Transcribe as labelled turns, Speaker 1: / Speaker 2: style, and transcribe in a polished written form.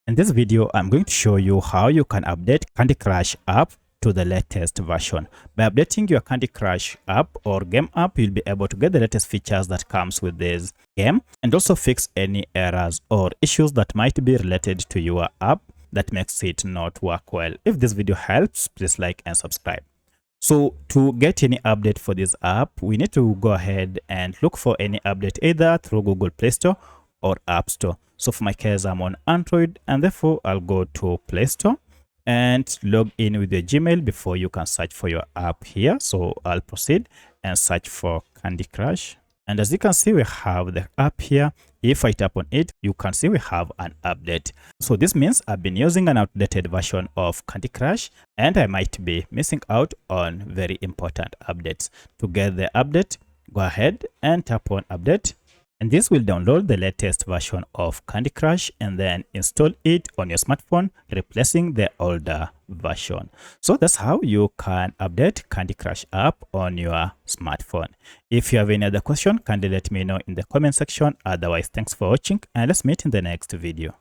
Speaker 1: In this video, I'm going to show you how you can update Candy Crush app to the latest version. By updating your Candy Crush app or game app, you'll be able to get the latest features that comes with this game and also fix any errors or issues that might be related to your app that makes it not work well. If this video helps, please like and subscribe. So to get any update for this app, we need to go ahead and look for any update either through Google Play Store or App Store. So for my case, I'm on Android, and therefore I'll go to Play Store and log in with your Gmail before you can search for your app here. So I'll proceed and search for Candy Crush. And as you can see, we have the app here. If I tap on it, you can see we have an update. So this means I've been using an outdated version of Candy Crush and I might be missing out on very important updates. To get the update, go ahead and tap on update. And this will download the latest version of Candy Crush and then install it on your smartphone, replacing the older version. So that's how you can update Candy Crush app on your smartphone. If you have any other question, kindly let me know in the comment section. Otherwise, thanks for watching and let's meet in the next video.